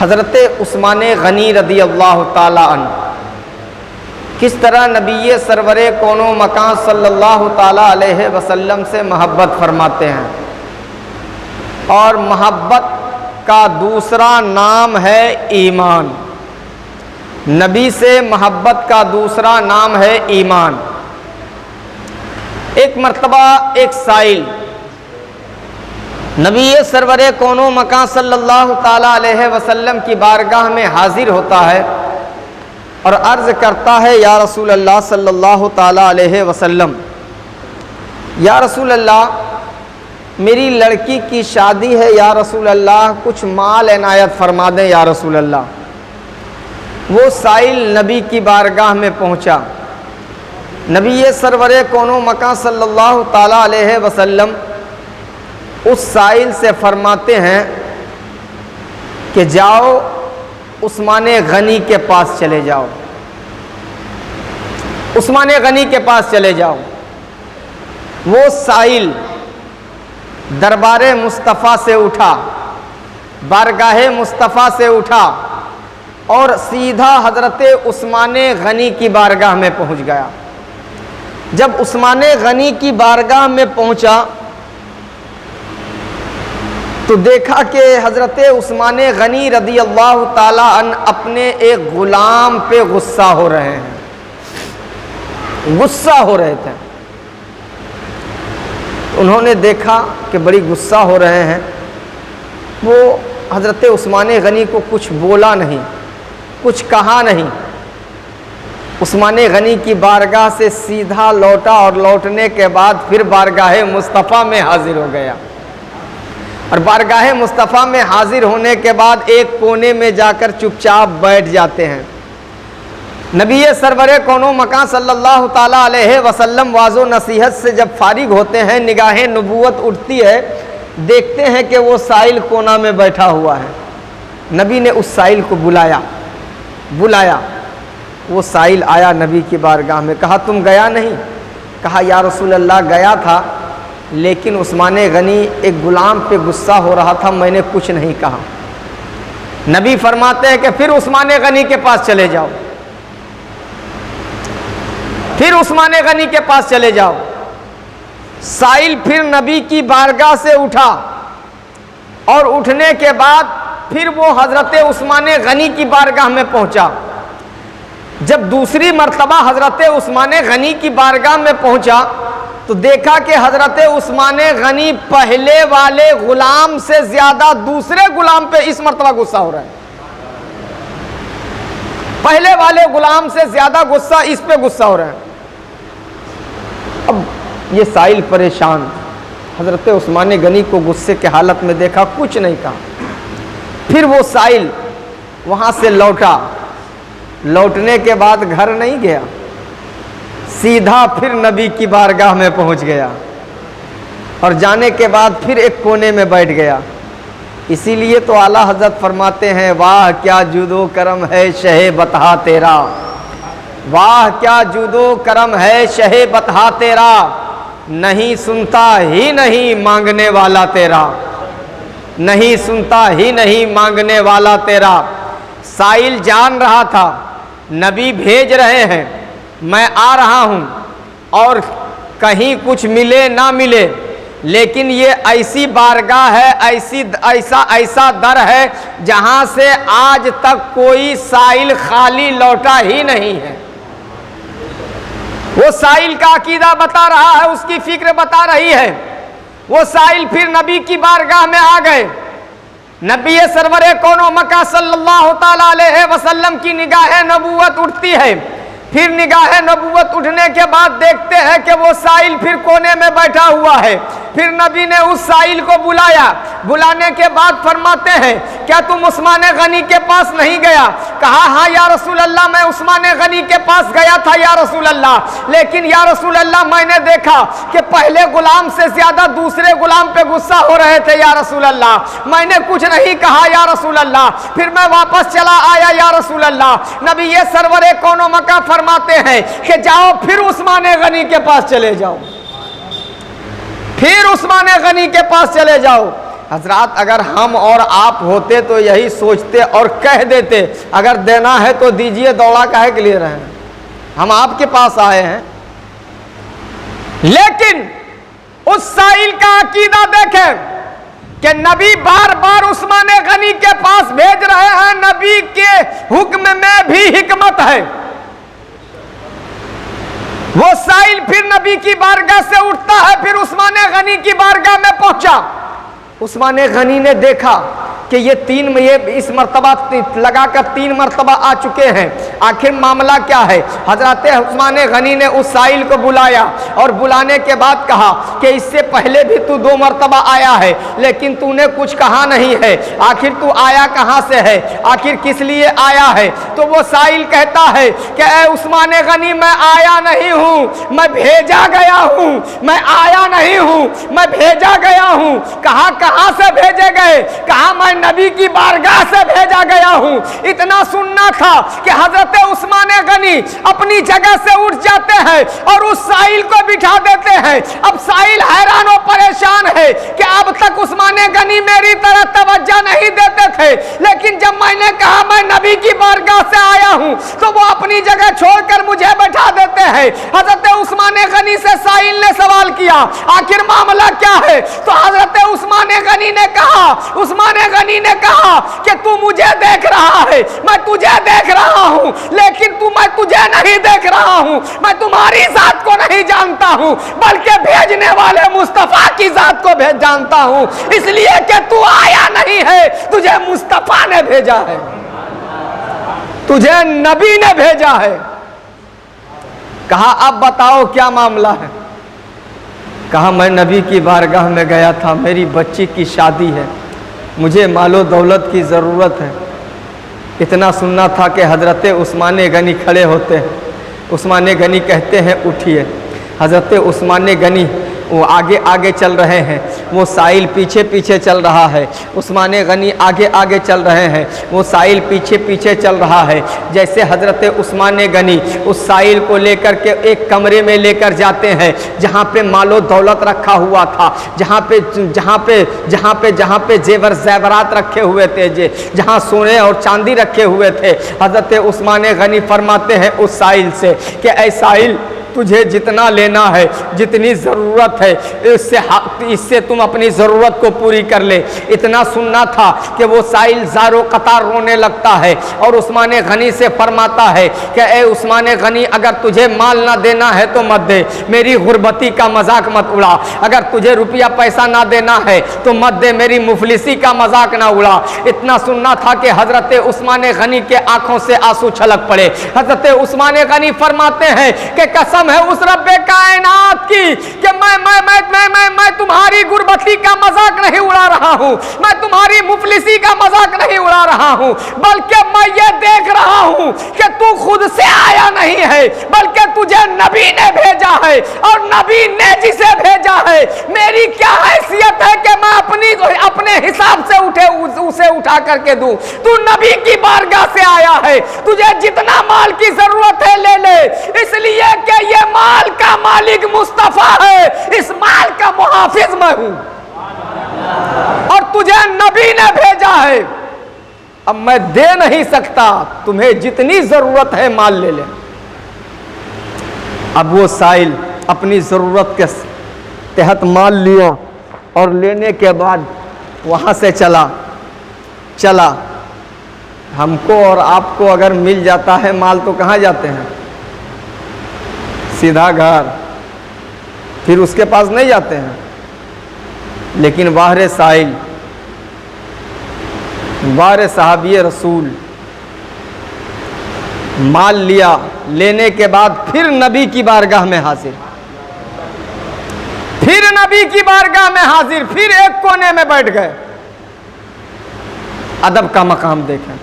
हज़रत उस्मान गनी रदी अल्लाह ताला अन्हु किस तरह नबी सरवरे कौनो मकान सल्लल्लाहु ताला अलैहि वसल्लम से मोहब्बत फरमाते हैं, और मोहब्बत का दूसरा नाम है ईमान। नबी से मोहब्बत का दूसरा नाम है ईमान। एक मर्तबा एक साइल नबी सरवरे कौनो मकान सल्लल्लाहु ताला अलैहि वसल्लम की बारगाह में हाजिर होता है और अर्ज़ करता है, या रसूल अल्लाह सल्लल्लाहु ताला अलैहि वसल्लम, या रसूल अल्लाह मेरी लड़की की शादी है, या रसूल अल्लाह कुछ माल इनायत फरमा दें या रसूल अल्लाह। वो साइल नबी की बारगाह में पहुंचा। नबी सरवरे कौनो मकान सल्लल्लाहु ताला अलैहि वसल्लम उस साइल से फरमाते हैं कि जाओ उस्मान गनी के पास चले जाओ, उस्मान गनी के पास चले जाओ। वो साइल दरबारे मुस्तफ़ा से उठा, बारगाहे मुस्तफ़ा से उठा और सीधा हज़रत उस्मान गनी की बारगाह में पहुंच गया। जब उस्मान गनी की बारगाह में पहुंचा तो देखा कि हज़रत उस्मान गनी रदी अल्लाह ताला अन्हु अपने एक ग़ुलाम पे गुस्सा हो रहे हैं, गुस्सा हो रहे थे। उन्होंने देखा कि बड़ी गुस्सा हो रहे हैं। वो हज़रत उस्मान गनी को कुछ बोला नहीं, कुछ कहा नहीं। उस्मान गनी की बारगाह से सीधा लौटा और लौटने के बाद फिर बारगाह मुस्तफ़ा में हाजिर हो गया। और बारगाह मुस्तफ़ा में हाजिर होने के बाद एक कोने में जाकर चुपचाप बैठ जाते हैं। नबी सरवरे कौनो मकान सल्लल्लाहु ताला अलैहि वसल्लम वाज़ो नसीहत से जब फारिग होते हैं, निगाहें नबूवत उठती है, देखते हैं कि वो साइल कोना में बैठा हुआ है। नबी ने उस साइल को बुलाया। वो साइल आया नबी की बारगाह में। कहा, तुम गया नहीं? कहा, या रसूल अल्लाह गया था, लेकिन उस्मान गनी एक गुलाम पे गुस्सा हो रहा था, मैंने कुछ नहीं कहा। नबी फरमाते हैं कि फिर उस्मान गनी के पास चले जाओ, फिर उस्मान गनी के पास चले जाओ। साइल फिर नबी की बारगाह से उठा और उठने के बाद फिर वो हज़रत उस्मान गनी की बारगाह में पहुंचा। जब दूसरी मर्तबा हज़रत उस्मान गनी की बारगाह में पहुंचा तो देखा कि हज़रत उस्मान गनी पहले वाले गुलाम से ज़्यादा दूसरे गुलाम पे इस मर्तबा गुस्सा हो रहा है। पहले वाले गुलाम से ज़्यादा गुस्सा इस पे गुस्सा हो रहा है। अब ये साइल परेशान, हज़रत उस्मान गनी को गुस्से के हालत में देखा, कुछ नहीं कहा। फिर वो साइल वहाँ से लौटा। लौटने के बाद घर नहीं गया, सीधा फिर नबी की बारगाह में पहुंच गया और जाने के बाद फिर एक कोने में बैठ गया। इसीलिए तो आला हज़रत फरमाते हैं, वाह क्या जुदो करम है शहे बतहा तेरा, वाह क्या जुदो करम है शहे बतहा तेरा, नहीं सुनता ही नहीं मांगने वाला तेरा, नहीं सुनता ही नहीं मांगने वाला तेरा। साइल जान रहा था नबी भेज रहे हैं, मैं आ रहा हूँ और कहीं कुछ मिले ना मिले, लेकिन ये ऐसी बारगाह है, ऐसा दर है जहाँ से आज तक कोई साइल खाली लौटा ही नहीं है। वो साइल का अकीदा बता रहा है, उसकी फिक्र बता रही है। वो साइल फिर नबी की बारगाह में आ गए। नबी सरवरे कौनो मका सल्लल्लाहु ताला अलैहि वसल्लम की निगाह नबूवत उठती है। फिर निगाह नबूवत उठने के बाद देखते हैं कि वो साइल फिर कोने में बैठा हुआ है। फिर नबी ने उस साइल को बुलाया। बुलाने के बाद फरमाते हैं, क्या तुम उस्मान गनी के पास नहीं गया? कहा, हाँ या रसूल अल्लाह, मैं उस्मान गनी के पास गया था या रसूल अल्लाह, लेकिन या रसूल अल्लाह मैंने देखा कि पहले गुलाम से ज्यादा दूसरे गुलाम पे गुस्सा हो रहे थे या रसूल अल्लाह, मैंने कुछ नहीं कहा या रसूल अल्लाह, फिर मैं वापस चला आया या रसूल अल्लाह। नबी ये सरवरे कौनो मका फरमाते हैं कि जाओ फिर उस्मान गनी के पास चले जाओ, फिर उस्मान गनी के पास चले जाओ। हजरात अगर हम और आप होते तो यही सोचते और कह देते, अगर देना है तो दीजिए, दौड़ा काहे के लिए रहे हैं, हम आपके पास आए हैं। लेकिन उस साइल का अकीदा देखें कि नबी बार बार उस्मान गनी के पास भेज रहे हैं, नबी के हुक्म में भी हिकमत है। वो साइल फिर नबी की बारगाह से उठता है, फिर उस्मान गनी की बारगाह में पहुंचा। उस्मान गनी ने देखा कि ये इस मर्तबा लगाकर 3 मर्तबा आ चुके हैं, आखिर मामला क्या है। हजरत उस्मान गनी ने उस साइल को बुलाया और बुलाने के बाद कहा कि इससे पहले भी तू 2 मर्तबा आया है, लेकिन तूने कुछ कहा नहीं है, आखिर तू आया कहाँ से है, आखिर किस लिए आया है। तो वो साइल कहता है कि ऐ उस्मान गनी, मैं आया नहीं हूँ, मैं भेजा गया हूँ, मैं आया नहीं हूँ, मैं भेजा गया हूँ। कहाँ से भेजे गए, कहा मैं नबी की बारगाह से भेजा गया हूं। इतना सुनना था कि हजरत उस्मान गनी अपनी जगह से उठ जाते हैं और उस साइल को बिठा देते हैं। अब साइल हैरान और परेशान है कि अब तक उस्मान गनी मेरी तरह तवज्जो नहीं देते थे, लेकिन जब मैंने कहा मैं नबी की बारगाह से आया हूं तो वो अपनी जगह छोड़कर मुझे बैठा देते हैं। हजरत उस्मान गनी से साइल ने सवाल किया, आखिर मामला क्या है। तो हजरत उस्मान गनी ने कहा, उस्मान गनी ने कहा कि तू मुझे देख रहा है, मैं तुझे देख रहा हूं, लेकिन मैं तुझे नहीं देख रहा हूं, मैं तुम्हारी जात को नहीं जानता हूं, बल्कि भेजने वाले मुस्तफा की जात को जानता हूं, इसलिए कि तू आया नहीं है, तुझे मुस्तफा ने भेजा है, तुझे नबी ने भेजा है। कहा अब बताओ क्या मामला है। कहा मैं नबी की बारगाह में गया था, मेरी बच्ची की शादी है, मुझे मालो दौलत की ज़रूरत है। इतना सुनना था कि हज़रत उस्मान गनी खड़े होते हैं। उस्मान गनी कहते हैं उठिए। हज़रत उस्मान गनी वो आगे आगे चल रहे हैं, वो साइल पीछे पीछे चल रहा है। उस्मान गनी आगे आगे चल रहे हैं, वो साइल पीछे पीछे चल रहा है। जैसे हज़रत उस्मान गनी उस साइल को लेकर के एक कमरे में लेकर जाते हैं जहाँ पे मालो दौलत रखा हुआ था, जहाँ पे जेवर ज़ेवरात रखे हुए थे, जहाँ सोने और चांदी रखे हुए थे। हज़रत उस्मान गनी फरमाते हैं उस साइल से कि ऐ साइल, तुझे जितना लेना है, जितनी ज़रूरत है, इससे तुम अपनी ज़रूरत को पूरी कर ले। इतना सुनना था कि वो साइल ज़ारो कतार रोने लगता है और उस्मान गनी से फरमाता है कि ए उस्मान गनी, अगर तुझे माल ना देना है तो मत दे, मेरी गुर्बती का मजाक मत उड़ा। अगर तुझे रुपया पैसा ना देना है तो मत दे, मेरी मुफलिसी का मजाक ना उड़ा। इतना सुनना था कि हज़रत उस्मान गनी के आंखों से आंसू छलक पड़े। हज़रत उस्मान गनी फरमाते हैं कि कसम है उस रब्बे कायनात की कि मैं तुम्हारी गुर्बती का मजाक नहीं उड़ा रहा हूं, मैं तुम्हारी मुफलिसी का मजाक नहीं उड़ा रहा हूं, बल्कि मैं ये देख रहा हूं कि तू खुद से आया नहीं है, बल्कि तुझे नबी ने भेजा है, और नबी ने जिसे भेजा है, मेरी क्या हैसियत है कि मैं अपने हिसाब से उसे उठा करके दूं। तू नबी की बारगाह से आया है, तुझे जितना माल की जरूरत है ले ले, इसलिए कि ये माल का मालिक मुस्तफा है, इस माल का मुहाफिज मैं हूं और तुझे नबी ने भेजा है। अब मैं दे नहीं सकता, तुम्हें जितनी जरूरत है माल ले ले। अब वो साइल अपनी जरूरत के तहत माल लिया और लेने के बाद वहां से चला। हमको और आपको अगर मिल जाता है माल तो कहाँ जाते हैं? सीधा घर, फिर उसके पास नहीं जाते हैं। लेकिन वाहरे साइल, वाहरे सहाबी रसूल, माल लिया, लेने के बाद फिर नबी की बारगाह में हाजिर, फिर नबी की बारगाह में हाजिर, फिर एक कोने में बैठ गए। अदब का मकाम देखें,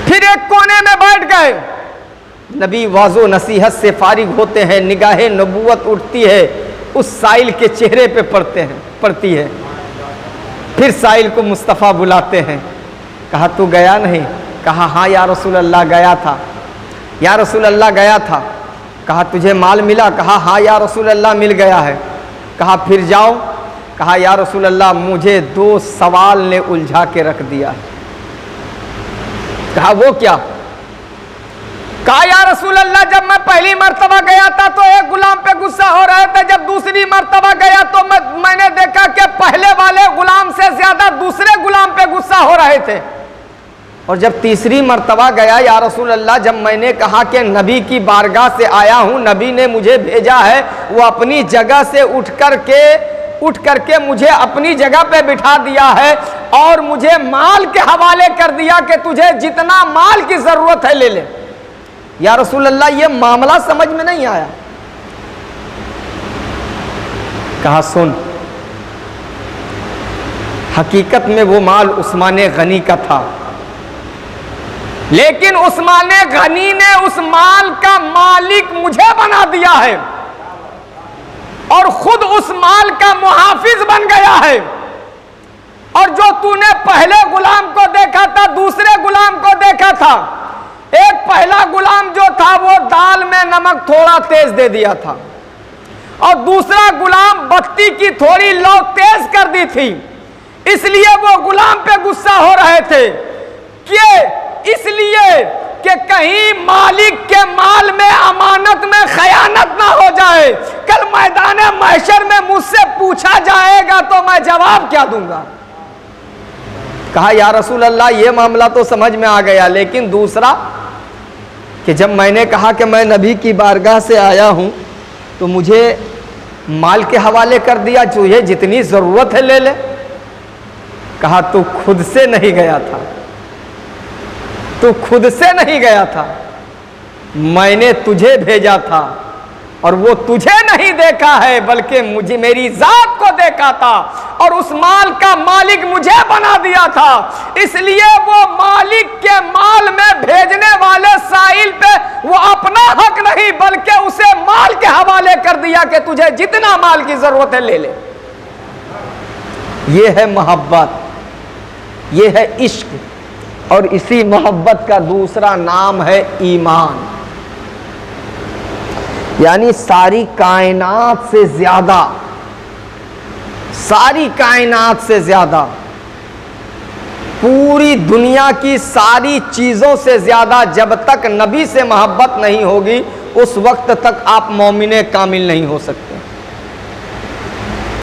फिर एक कोने में बैठ गए। नबी वाज़ो नसीहत से फारिग होते हैं, निगाहे नबूवत उठती है, उस साइल के चेहरे पे पड़ती है। फिर साइल को मुस्तफ़ा बुलाते हैं। कहा तू गया नहीं? कहा हाँ या रसूल अल्लाह गया था। या रसूल अल्लाह गया था। कहा तुझे माल मिला? कहा हाँ या रसूल अल्लाह मिल गया है। कहा फिर जाओ, कहा या रसूल अल्लाह मुझे 2 सवाल ने उलझा के रख दिया है। कहा वो क्या? कहा या रसूल अल्लाह जब मैं पहली मर्तबा गया था तो एक गुलाम पे गुस्सा हो रहे थे, जब दूसरी मर्तबा गया तो मैंने देखा कि पहले वाले गुलाम से ज्यादा दूसरे गुलाम पे गुस्सा हो रहे थे, और जब तीसरी मर्तबा गया या रसूल अल्लाह जब मैंने कहा कि नबी की बारगाह से आया हूं, नबी ने मुझे भेजा है, वो अपनी जगह से उठ करके मुझे अपनी जगह पे बिठा दिया है और मुझे माल के हवाले कर दिया कि तुझे जितना माल की जरूरत है ले ले। या रसूल अल्लाह ये मामला समझ में नहीं आया। कहा सुन, हकीकत में वो माल उस्मान गनी का था, लेकिन उस्मान गनी ने उस माल का मालिक मुझे बना दिया है और खुद उस माल का मुहाफिज बन गया है। और जो तूने पहले गुलाम को देखा था, दूसरे गुलाम को देखा था, एक पहला गुलाम जो था वो दाल में नमक थोड़ा तेज दे दिया था और दूसरा गुलाम बत्ती की थोड़ी लौ तेज कर दी थी, इसलिए वो गुलाम पे गुस्सा हो रहे थे कि इसलिए कि कहीं मालिक के माल में अमानत में खयानत ना हो जाए, कल मैदान महशर में मुझसे पूछा जाएगा तो मैं जवाब क्या दूंगा। कहा या रसूल अल्लाह ये मामला तो समझ में आ गया, लेकिन दूसरा कि जब मैंने कहा कि मैं नबी की बारगाह से आया हूं तो मुझे माल के हवाले कर दिया, तुझे जितनी जरूरत है ले ले। कहा तू खुद से नहीं गया था, तू खुद से नहीं गया था, मैंने तुझे भेजा था और वो तुझे नहीं देखा है बल्कि मुझे मेरी जात को देखा था और उस माल का मालिक मुझे बना दिया था, इसलिए वो मालिक के माल में भेजने वाले साइल पे वो अपना हक नहीं बल्कि उसे माल के हवाले कर दिया कि तुझे जितना माल की जरूरत है ले ले। ये है मोहब्बत, ये है इश्क, और इसी मोहब्बत का दूसरा नाम है ईमान। यानी सारी कायनात से ज्यादा, सारी कायनात से ज्यादा, पूरी दुनिया की सारी चीजों से ज्यादा जब तक नबी से मोहब्बत नहीं होगी उस वक्त तक आप मोमिने कामिल नहीं हो सकते।